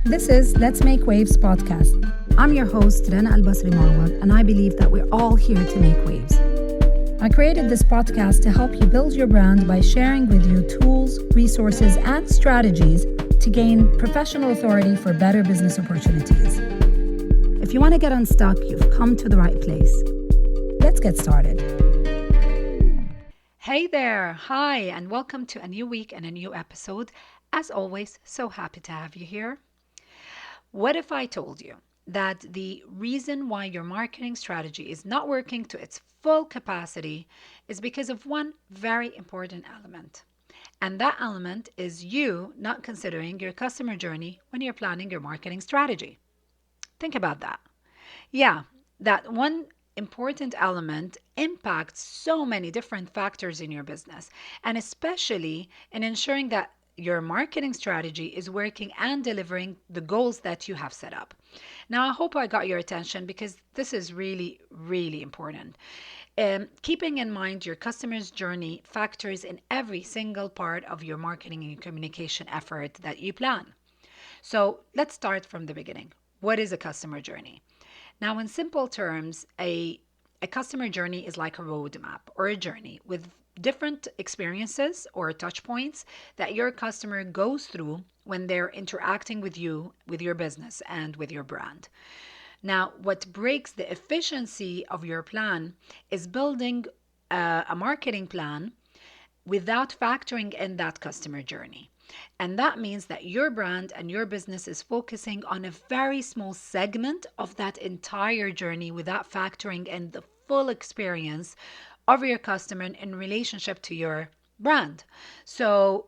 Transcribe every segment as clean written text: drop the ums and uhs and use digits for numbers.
This is Let's Make Waves podcast. I'm your host, Rana Al-Basri Marwad, and I believe that we're all here to make waves. I created this podcast to help you build your brand by sharing with you tools, resources, and strategies to gain professional authority for better business opportunities. If you want to get unstuck, you've come to the right place. Let's get started. Hey there, hi, and welcome to a new week and a new episode. As always, so happy to have you here. What if I told you that the reason why your marketing strategy is not working to its full capacity is because of one very important element? And that element is you not considering your customer journey when you're planning your marketing strategy. Think about that. Yeah, that one important element impacts so many different factors in your business, and especially in ensuring that your marketing strategy is working and delivering the goals that you have set up. Now, I hope I got your attention because this is really, really important. Keeping in mind your customer's journey factors in every single part of your marketing and communication effort that you plan. So let's start from the beginning. What is a customer journey? Now, in simple terms, a customer journey is like a roadmap or a journey with different experiences or touch points that your customer goes through when they're interacting with you, with your business, and with your brand. Now, what breaks the efficiency of your plan is building a marketing plan without factoring in that customer journey. And that means that your brand and your business is focusing on a very small segment of that entire journey without factoring in the full experience of your customer in relationship to your brand. So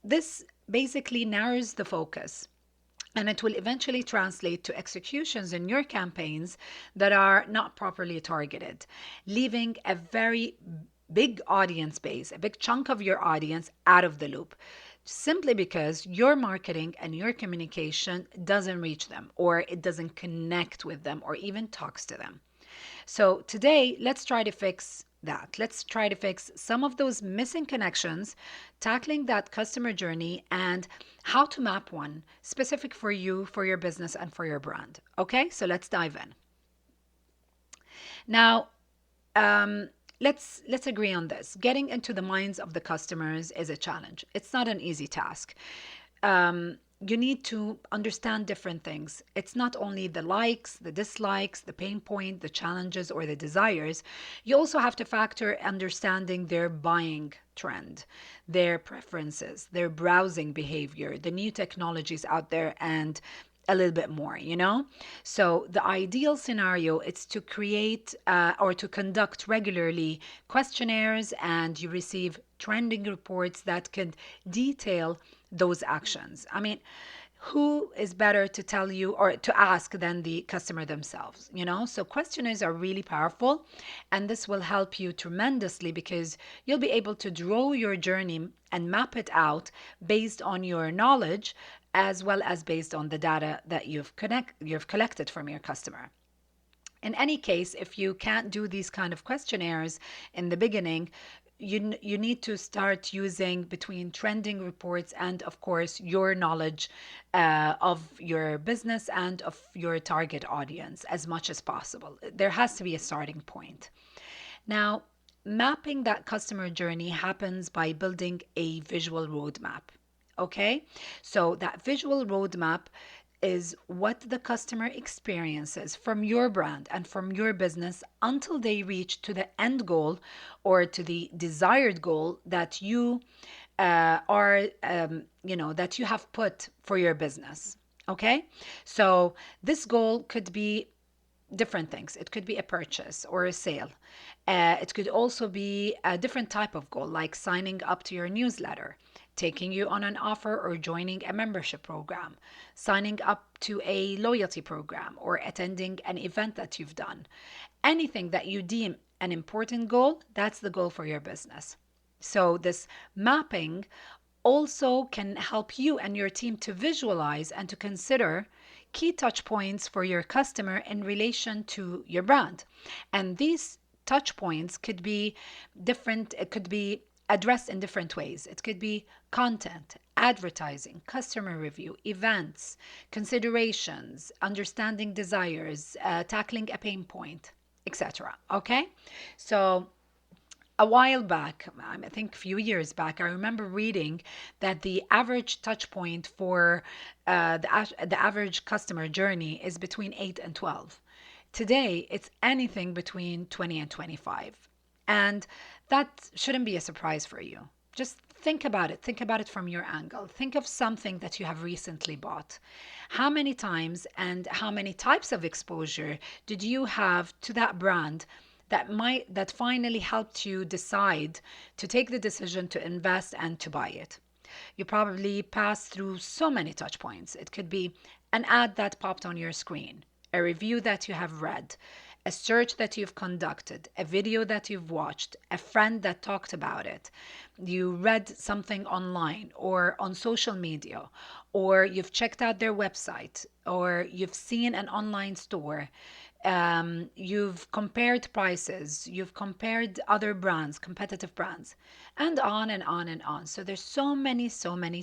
this basically narrows the focus, and it will eventually translate to executions in your campaigns that are not properly targeted, leaving a very big audience base, a big chunk of your audience out of the loop, simply because your marketing and your communication doesn't reach them, or it doesn't connect with them, or even talks to them. So today, let's try to fix that. Let's try to fix some of those missing connections, tackling that customer journey, and how to map one specific for you, for your business, and for your brand. Okay, so let's dive in. Now, let's agree on this. Getting into the minds of the customers is a challenge. It's not an easy task. You need to understand different things. It's not only the likes, the dislikes, the pain point, the challenges, or the desires. You also have to factor understanding their buying trend, their preferences, their browsing behavior, the new technologies out there, and a little bit more, So the ideal scenario is to create or to conduct regularly questionnaires, and you receive trending reports that could detail those actions. I mean, who is better to tell you or to ask than the customer themselves, So questionnaires are really powerful, and this will help you tremendously because you'll be able to draw your journey and map it out based on your knowledge as well as based on the data that you've collected from your customer. In any case, if you can't do these kind of questionnaires in the beginning, you need to start using between trending reports and, of course, your knowledge of your business and of your target audience as much as possible. There has to be a starting point. Now, mapping that customer journey happens by building a visual roadmap. Okay, so that visual roadmap is what the customer experiences from your brand and from your business until they reach to the end goal or to the desired goal that you that you have put for your business. Okay, so this goal could be different things. It could be a purchase or a sale. It could also be a different type of goal, like signing up to your newsletter, taking you on an offer or joining a membership program, signing up to a loyalty program, or attending an event that you've done. Anything that you deem an important goal, that's the goal for your business. So this mapping also can help you and your team to visualize and to consider key touch points for your customer in relation to your brand. And these touch points could be different. It could be addressed in different ways. It could be content, advertising, customer review, events, considerations, understanding desires, tackling a pain point, etc. Okay? So a while back, I think a few years back, I remember reading that the average touch point for the average customer journey is between 8 and 12. Today, it's anything between 20 and 25. And that shouldn't be a surprise for you. Just think about it. Think about it from your angle. Think of something that you have recently bought. How many times and how many types of exposure did you have to that brand that finally helped you decide to take the decision to invest and to buy it? You probably passed through so many touch points. It could be an ad that popped on your screen, a review that you have read, a search that you've conducted, a video that you've watched, a friend that talked about it, you read something online or on social media, or you've checked out their website, or you've seen an online store. You've compared prices, you've compared other brands, competitive brands, and on and on and on. So there's so many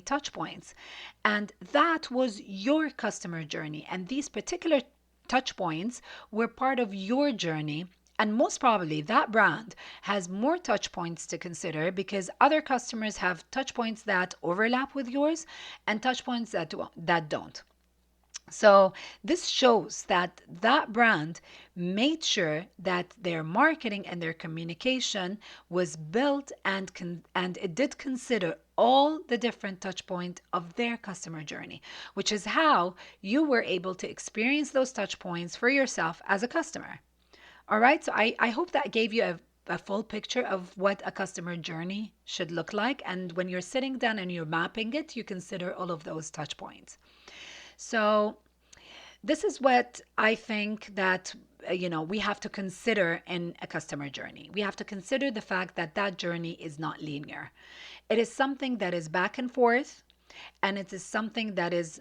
touch points. And that was your customer journey. And these particular touch points were part of your journey. And most probably that brand has more touch points to consider because other customers have touch points that overlap with yours and touch points that don't. So this shows that that brand made sure that their marketing and their communication was built and it did consider all the different touch points of their customer journey, which is how you were able to experience those touch points for yourself as a customer. All right, so I hope that gave you a full picture of what a customer journey should look like. And when you're sitting down and you're mapping it, you consider all of those touch points. So this is what I think that we have to consider in a customer journey. We have to consider the fact that that journey is not linear. It is something that is back and forth, and it is something that is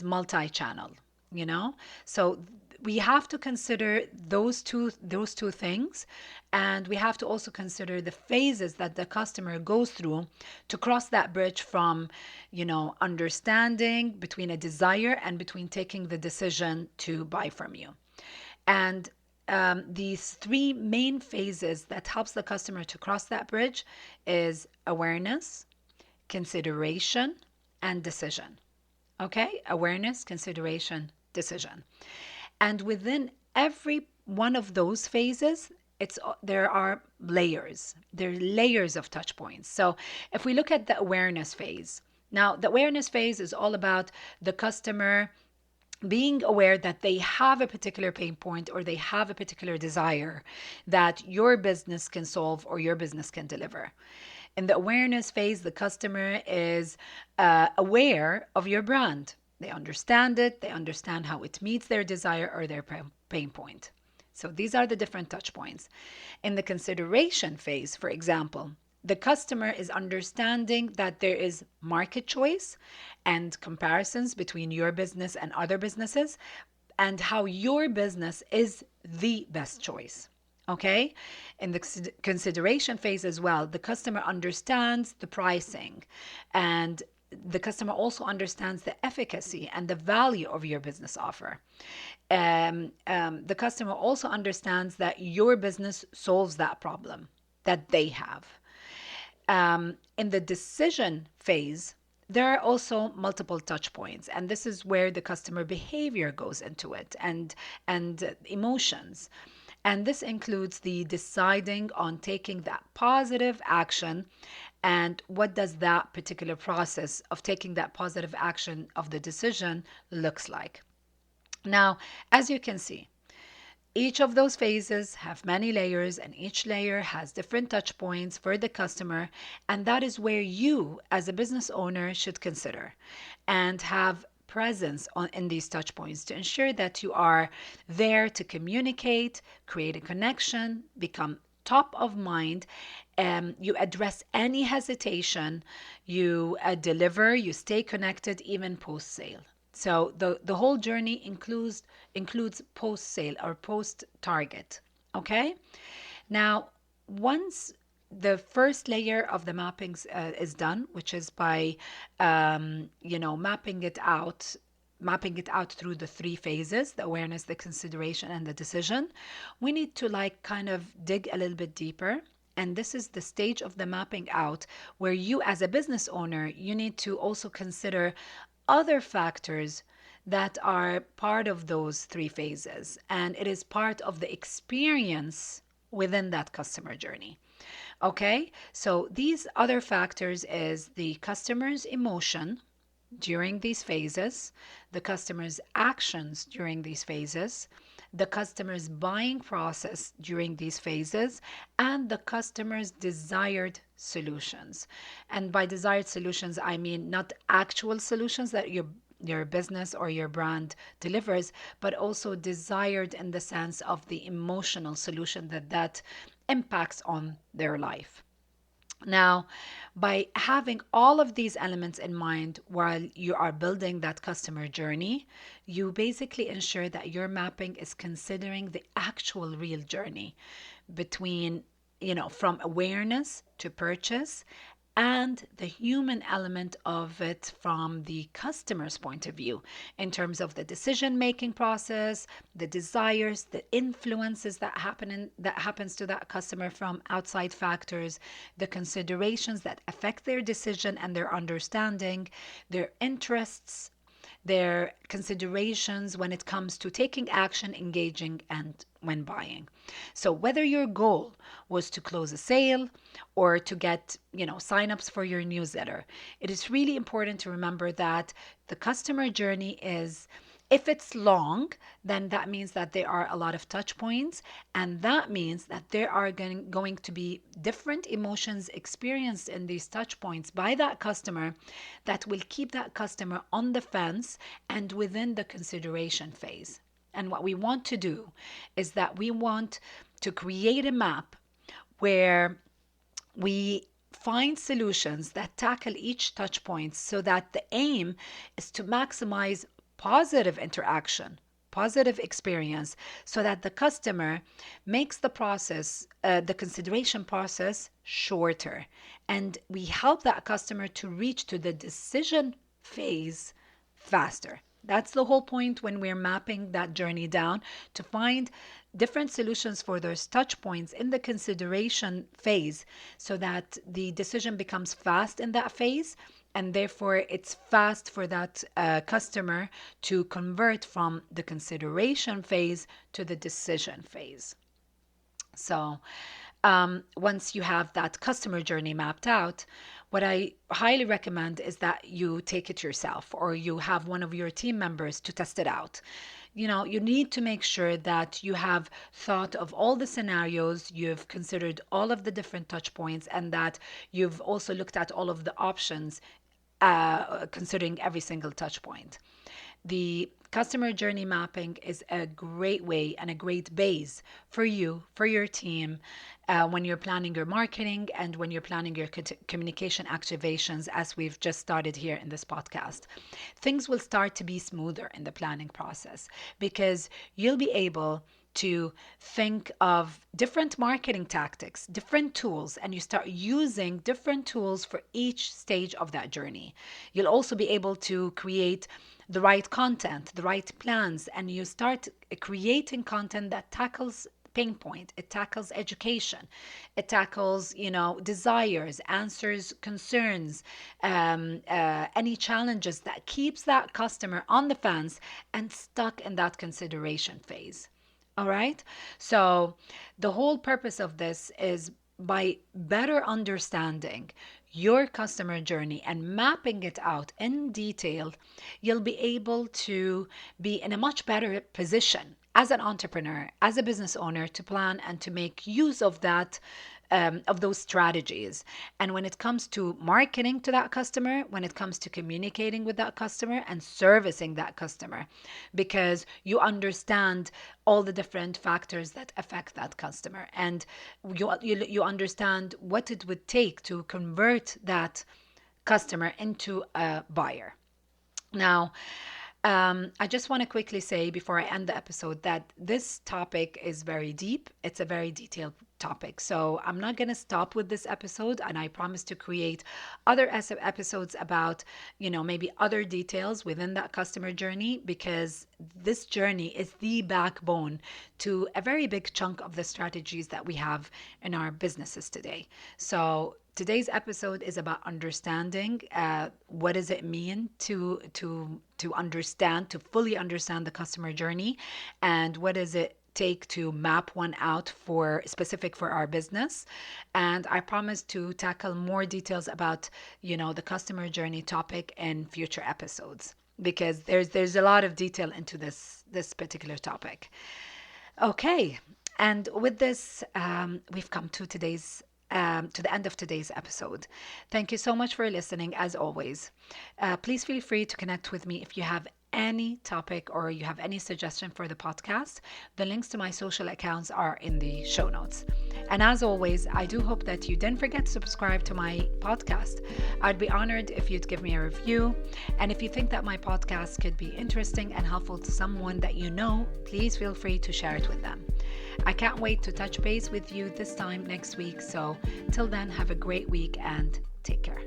multi-channel, So we have to consider those two things, and we have to also consider the phases that the customer goes through to cross that bridge from understanding between a desire and between taking the decision to buy from you. And these three main phases that helps the customer to cross that bridge is awareness, consideration, and decision. Okay, awareness, consideration, decision. And within every one of those phases, there are layers. There are layers of touch points. So if we look at the awareness phase, now the awareness phase is all about the customer being aware that they have a particular pain point or they have a particular desire that your business can solve or your business can deliver. In the awareness phase, the customer is aware of your brand. They understand it. They understand how it meets their desire or their pain point. So these are the different touch points. In the consideration phase, for example, the customer is understanding that there is market choice and comparisons between your business and other businesses and how your business is the best choice. Okay? In the consideration phase as well, the customer understands the pricing, and the customer also understands the efficacy and the value of your business offer. The customer also understands that your business solves that problem that they have. In the decision phase, there are also multiple touch points, and this is where the customer behavior goes into it and emotions. And this includes the deciding on taking that positive action and what does that particular process of taking that positive action of the decision looks like. Now, as you can see, each of those phases have many layers, and each layer has different touch points for the customer, and that is where you as a business owner should consider and have presence in these touch points to ensure that you are there to communicate, create a connection, become top of mind. You address any hesitation, you deliver, you stay connected even post-sale. So the whole journey includes post-sale or post-target. Okay? Now, once the first layer of the mappings is done, which is by mapping it out through the three phases: the awareness, the consideration, and the decision. We need to like kind of dig a little bit deeper. And this is the stage of the mapping out where you, as a business owner, you need to also consider other factors that are part of those three phases. And it is part of the experience within that customer journey. Okay, so these other factors is the customer's emotion during these phases, the customer's actions during these phases, the customer's buying process during these phases, and the customer's desired solutions. And by desired solutions, I mean not actual solutions that your business or your brand delivers, but also desired in the sense of the emotional solution that impacts on their life. Now, by having all of these elements in mind while you are building that customer journey, you basically ensure that your mapping is considering the actual real journey between, from awareness to purchase, and the human element of it from the customer's point of view, in terms of the decision making process, the desires, the influences that happens to that customer from outside factors, the considerations that affect their decision and their understanding, their interests, their considerations when it comes to taking action, engaging, and when buying. So whether your goal was to close a sale or to get, signups for your newsletter, it is really important to remember that the customer journey is, if it's long, then that means that there are a lot of touch points, and that means that there are going to be different emotions experienced in these touch points by that customer that will keep that customer on the fence and within the consideration phase. And what we want to do is that we want to create a map where we find solutions that tackle each touch point, so that the aim is to maximize positive interaction, positive experience, so that the customer makes the process, the consideration process, shorter. And we help that customer to reach to the decision phase faster. That's the whole point when we're mapping that journey down, to find different solutions for those touch points in the consideration phase, so that the decision becomes fast in that phase, and therefore it's fast for that customer to convert from the consideration phase to the decision phase. So once you have that customer journey mapped out, what I highly recommend is that you take it yourself, or you have one of your team members to test it out. You need to make sure that you have thought of all the scenarios, you've considered all of the different touch points, and that you've also looked at all of the options, considering every single touch point. The customer journey mapping is a great way and a great base for you, for your team, when you're planning your marketing and when you're planning your communication activations, as we've just started here in this podcast. Things will start to be smoother in the planning process, because you'll be able to think of different marketing tactics, different tools, and you start using different tools for each stage of that journey. You'll also be able to create the right content, the right plans, and you start creating content that tackles pain point, it tackles education, it tackles, desires, answers concerns, any challenges that keeps that customer on the fence and stuck in that consideration phase. All right. So the whole purpose of this is, by better understanding your customer journey and mapping it out in detail, you'll be able to be in a much better position as an entrepreneur, as a business owner, to plan and to make use of that, of those strategies. And when it comes to marketing to that customer, when it comes to communicating with that customer and servicing that customer, because you understand all the different factors that affect that customer, and you understand what it would take to convert that customer into a buyer. Now, I just want to quickly say before I end the episode that this topic is very deep. It's a very detailed topic. So I'm not going to stop with this episode, and I promise to create other episodes about, maybe other details within that customer journey, because this journey is the backbone to a very big chunk of the strategies that we have in our businesses today. So today's episode is about understanding what does it mean to understand, to fully understand the customer journey, and what does it take to map one out for specific for our business. And I promise to tackle more details about, the customer journey topic in future episodes, because there's a lot of detail into this particular topic. Okay, and with this, we've come to the end of today's episode. Thank you so much for listening, as always. Please feel free to connect with me if you have any topic or you have any suggestion for the podcast. The links to my social accounts are in the show notes. And as always, I do hope that you didn't forget to subscribe to my podcast. I'd be honored if you'd give me a review. And if you think that my podcast could be interesting and helpful to someone that you know, please feel free to share it with them. I can't wait to touch base with you this time next week. So till then, have a great week and take care.